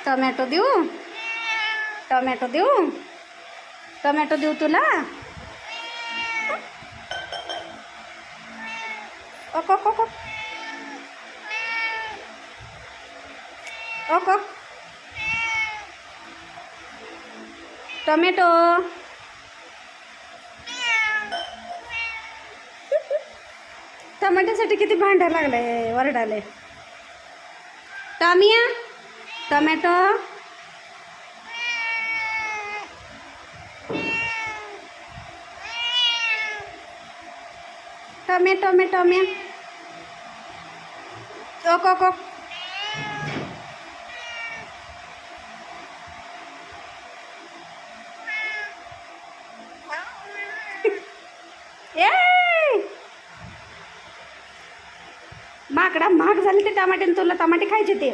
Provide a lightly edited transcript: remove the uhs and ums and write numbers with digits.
Tomato देऊ? Tomato देऊ? Tomato देऊ तुला? ओक ओक ओक ओक ओक टोमॅटो. टोमॅटोसाठी किती भांडायला लागलंय, वरडाले. टॉमिया टोमॅटो. टोमॅटो टोमॅटो म्या. ओक ओक ओक ए माकडा महाग झाले ते टमाटे, तुला टमाटे खायचे ते.